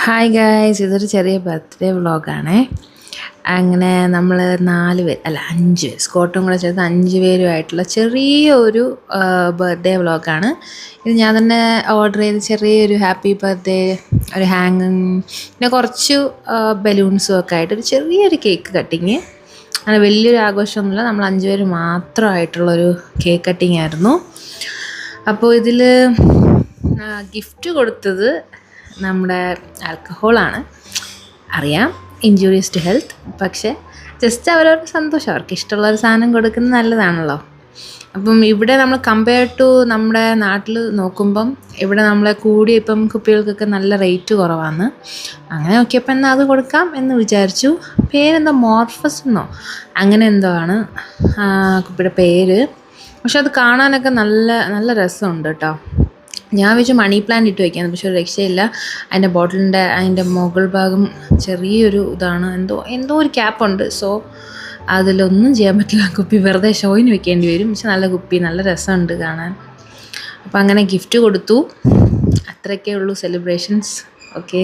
Hi guys, ഇതൊരു ചെറിയ birthday വ്ളോഗാണേ. അങ്ങനെ നമ്മൾ 4 പേര് അല്ല 5 പേര് സ്കോട്ടും കൂടെ ചേർത്ത് 5 പേരുമായിട്ടുള്ള ചെറിയൊരു ബർത്ത്ഡേ വ്ളോഗാണ് ഇത്. ഞാൻ തന്നെ ഓർഡർ ചെയ്ത് ചെറിയൊരു ഹാപ്പി ബർത്ത്ഡേ, ഒരു ഹാങ്ങിങ്, പിന്നെ കുറച്ച് ബലൂൺസും ഒക്കെ ആയിട്ട് ഒരു ചെറിയൊരു കേക്ക് കട്ടിങ്. അങ്ങനെ വലിയൊരു ആഘോഷമൊന്നുമില്ല, നമ്മൾ 5 പേര് മാത്രമായിട്ടുള്ളൊരു കേക്ക് കട്ടിങ് ആയിരുന്നു. അപ്പോൾ ഇതിൽ ഗിഫ്റ്റ് കൊടുത്തത് നമ്മുടെ ആൽക്കഹോളാണ്. അറിയാം, ഇൻജൂറിയസ് ടു ഹെൽത്ത്, പക്ഷേ ജസ്റ്റ് അവരവർക്ക് സന്തോഷം, അവർക്ക് ഇഷ്ടമുള്ളൊരു സാധനം കൊടുക്കുന്നത് നല്ലതാണല്ലോ. അപ്പം ഇവിടെ നമ്മൾ കമ്പയർ ടു നമ്മുടെ നാട്ടിൽ നോക്കുമ്പം ഇവിടെ നമ്മളെ കൂടി ഇപ്പം കുപ്പികൾക്കൊക്കെ നല്ല റേറ്റ് കുറവാണ്. അങ്ങനെ നോക്കിയപ്പോൾ എന്നാൽ അത് കൊടുക്കാം എന്ന് വിചാരിച്ചു. പേരെന്തോ മോർഫസ് എന്നോ അങ്ങനെ എന്തോ ആണ് കുപ്പിയുടെ പേര്. പക്ഷെ അത് കാണാനൊക്കെ നല്ല നല്ല രസമുണ്ട് കേട്ടോ. ഞാൻ വെച്ച് മണി പ്ലാന്റ് ഇട്ട് വയ്ക്കാന്ന്, പക്ഷെ ഒരു രക്ഷയില്ല. അതിൻ്റെ ബോട്ടിലിൻ്റെ അതിൻ്റെ മുകൾ ഭാഗം ചെറിയൊരു ഇതാണ്, എന്തോ ഒരു ക്യാപ്പുണ്ട്. സോ അതിലൊന്നും ചെയ്യാൻ പറ്റില്ല. കുപ്പി വെറുതെ ഷോയിന് വെക്കേണ്ടി വരും. പക്ഷെ നല്ല കുപ്പി, നല്ല രസമുണ്ട് കാണാൻ. അപ്പോൾ അങ്ങനെ ഗിഫ്റ്റ് കൊടുത്തു. അത്രയൊക്കെ ഉള്ളൂ സെലിബ്രേഷൻസ്. ഓക്കെ.